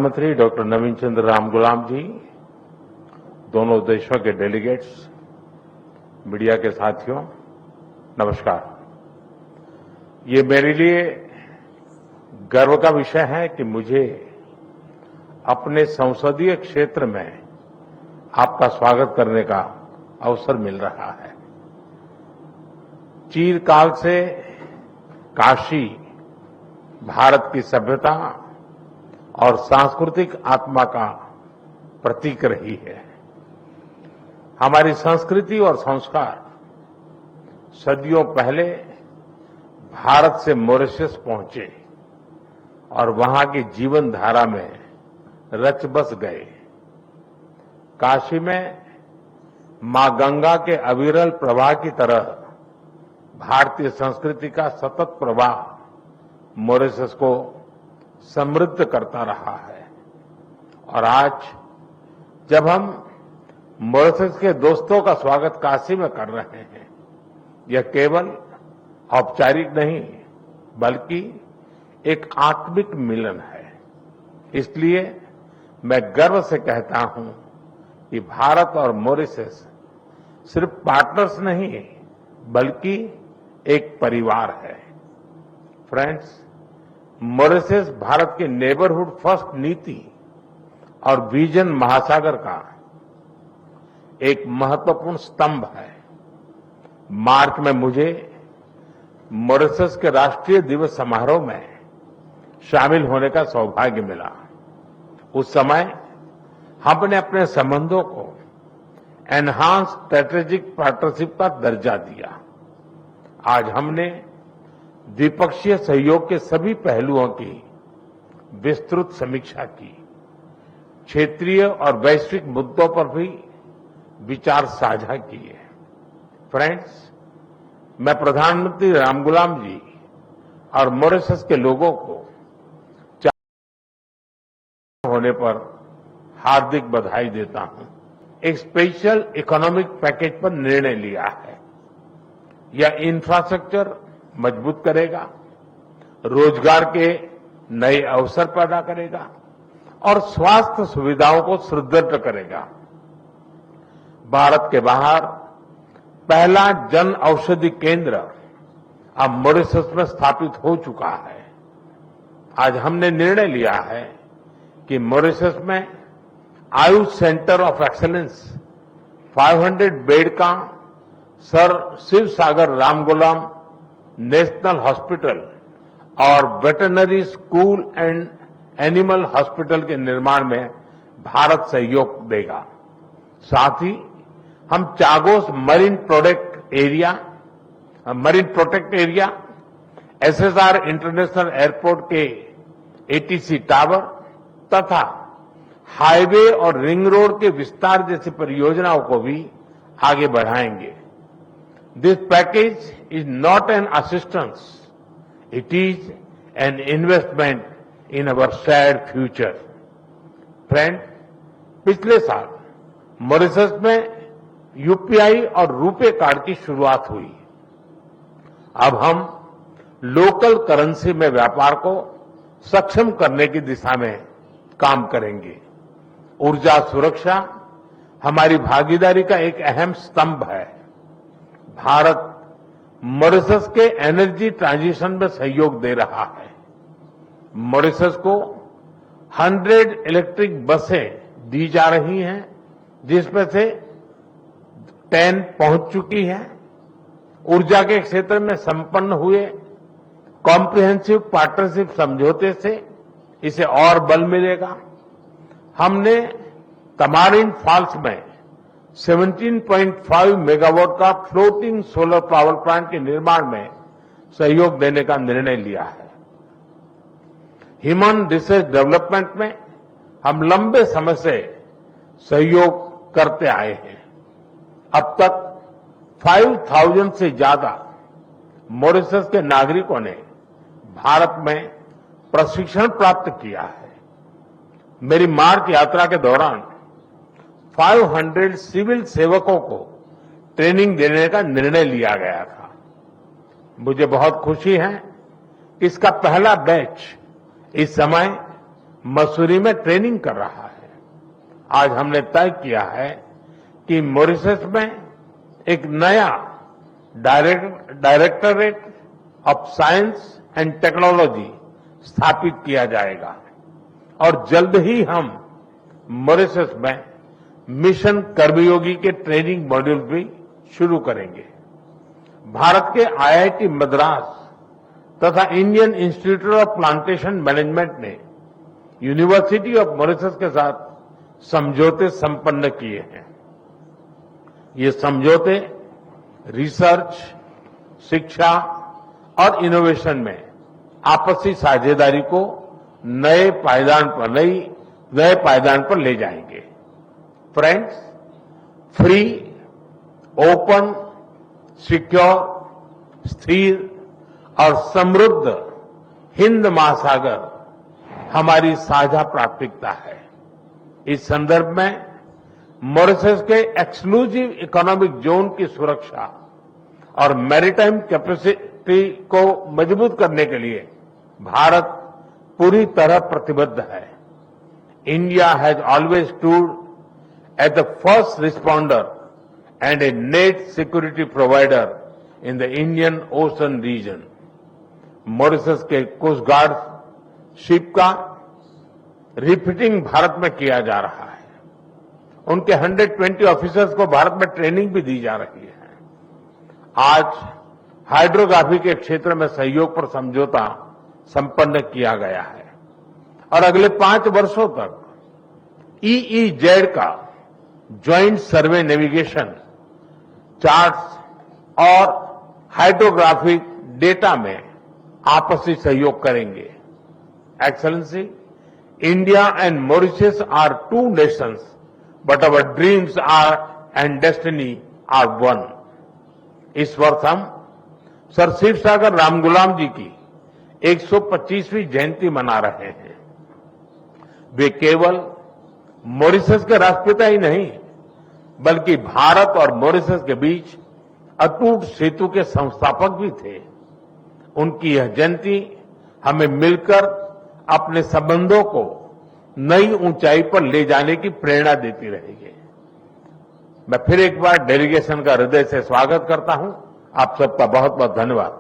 प्रधानमंत्री डॉक्टर नवीन चंद्र रामगुलाम जी, दोनों देशों के डेलीगेट्स, मीडिया के साथियों, नमस्कार। ये मेरे लिए गर्व का विषय है कि मुझे अपने संसदीय क्षेत्र में आपका स्वागत करने का अवसर मिल रहा है। चिरकाल से काशी भारत की सभ्यता और सांस्कृतिक आत्मा का प्रतीक रही है। हमारी संस्कृति और संस्कार सदियों पहले भारत से मॉरिशस पहुंचे और वहां की जीवन धारा में रच बस गए। काशी में मां गंगा के अविरल प्रवाह की तरह भारतीय संस्कृति का सतत प्रवाह मॉरिशस को समृद्ध करता रहा है। और आज जब हम मॉरिशस के दोस्तों का स्वागत काशी में कर रहे हैं, यह केवल औपचारिक नहीं बल्कि एक आत्मिक मिलन है। इसलिए मैं गर्व से कहता हूं कि भारत और मॉरिशस सिर्फ पार्टनर्स नहीं बल्कि एक परिवार है। फ्रेंड्स, मॉरिशस भारत की नेबरहुड फर्स्ट नीति और विजन महासागर का एक महत्वपूर्ण स्तंभ है। मार्च में मुझे मॉरिशस के राष्ट्रीय दिवस समारोह में शामिल होने का सौभाग्य मिला। उस समय हमने अपने संबंधों को एनहांस स्ट्रेटेजिक पार्टनरशिप का दर्जा दिया। आज हमने द्विपक्षीय सहयोग के सभी पहलुओं की विस्तृत समीक्षा की। क्षेत्रीय और वैश्विक मुद्दों पर भी विचार साझा किए। फ्रेंड्स, मैं प्रधानमंत्री रामगुलाम जी और मॉरिशस के लोगों को होने पर हार्दिक बधाई देता हूं। एक स्पेशल इकोनॉमिक पैकेज पर निर्णय लिया है। यह इंफ्रास्ट्रक्चर मजबूत करेगा, रोजगार के नए अवसर पैदा करेगा और स्वास्थ्य सुविधाओं को सुदृढ़ करेगा। भारत के बाहर पहला जन औषधि केंद्र अब मॉरिशस में स्थापित हो चुका है। आज हमने निर्णय लिया है कि मॉरिशस में Ayush centre of excellence 500 bed का sir Shiv Sagar Ramgoolam national hospital और veterinary school and animal hospital के निर्माण में भारत सहयोग देगा। साथ ही हम Chagos marine protect area, SSR international airport के एटीसी टावर तथा हाईवे और रिंग रोड के विस्तार जैसी परियोजनाओं को भी आगे बढ़ाएंगे। This package is not an assistance, it is an investment in our shared future. Friend, पिछले साल मॉरिशस में यूपीआई और रुपे कार्ड की शुरुआत हुई। अब हम लोकल करेंसी में व्यापार को सक्षम करने की दिशा में काम करेंगे। ऊर्जा सुरक्षा हमारी भागीदारी का एक अहम स्तंभ है। भारत मॉरिशस के एनर्जी ट्रांजिशन में सहयोग दे रहा है। मॉरिशस को 100 इलेक्ट्रिक बसें दी जा रही हैं, जिसमें से 10 पहुंच चुकी हैं। ऊर्जा के क्षेत्र में संपन्न हुए कॉम्प्रिहेंसिव पार्टनरशिप समझौते से इसे और बल मिलेगा। हमने तमारिन फॉल्स में 17.5 मेगावाट का फ्लोटिंग सोलर पावर प्लांट के निर्माण में सहयोग देने का निर्णय लिया है। ह्यूमन रिसोर्स डेवलपमेंट में हम लंबे समय से सहयोग करते आए हैं। अब तक 5,000 से ज्यादा मॉरिशस के नागरिकों ने भारत में प्रशिक्षण प्राप्त किया है। मेरी मार्च यात्रा के दौरान 500 सिविल सेवकों को ट्रेनिंग देने का निर्णय लिया गया था। मुझे बहुत खुशी है कि इसका पहला बैच इस समय मसूरी में ट्रेनिंग कर रहा है। आज हमने तय किया है कि मॉरिशस में एक नया directorate of science and technology स्थापित किया जाएगा और जल्द ही हम मॉरिशस में मिशन कर्मयोगी के ट्रेनिंग मॉड्यूल भी शुरू करेंगे। भारत के आईआईटी मद्रास तथा Indian institute of plantation management ने यूनिवर्सिटी ऑफ मॉरिशस के साथ समझौते संपन्न किए हैं। ये समझौते रिसर्च, शिक्षा और इनोवेशन में आपसी साझेदारी को नए पायदान पर ले जाएंगे। फ्रेंड्स, फ्री, ओपन, सिक्योर, स्थिर और समृद्ध हिंद महासागर हमारी साझा प्राथमिकता है। इस संदर्भ में मॉरिशस के एक्सक्लूसिव इकोनॉमिक जोन की सुरक्षा और मैरीटाइम कैपेसिटी को मजबूत करने के लिए भारत पूरी तरह प्रतिबद्ध है। India has always stood at the first responder and a net security provider in the Indian Ocean region. Mauritius के कोस्ट गार्ड शिप का रिफिटिंग भारत में किया जा रहा है। उनके 120 ऑफिसर्स को भारत में ट्रेनिंग भी दी जा रही है। आज हाइड्रोग्राफी के क्षेत्र में सहयोग पर समझौता संपन्न किया गया है और अगले 5 वर्षों तक EEZ का ज्वाइंट सर्वे नेविगेशन, चार्ट्स और हाइड्रोग्राफिक डेटा में आपसी सहयोग करेंगे। Excellency, India and Mauritius are 2 nations, but our dreams are and destiny are 1। इस वर्ष हम सर शिव सागर रामगुलाम जी की 125वीं जयंती मना रहे हैं। वे केवल मॉरिशस के राष्ट्रपिता ही नहीं, बल्कि भारत और मॉरिशस के बीच अटूट सेतु के संस्थापक भी थे। उनकी यह जयंती हमें मिलकर अपने संबंधों को नई ऊंचाई पर ले जाने की प्रेरणा देती रहेगी। मैं फिर एक बार डेलीगेशन का हृदय से स्वागत करता हूं। आप सबका बहुत बहुत धन्यवाद।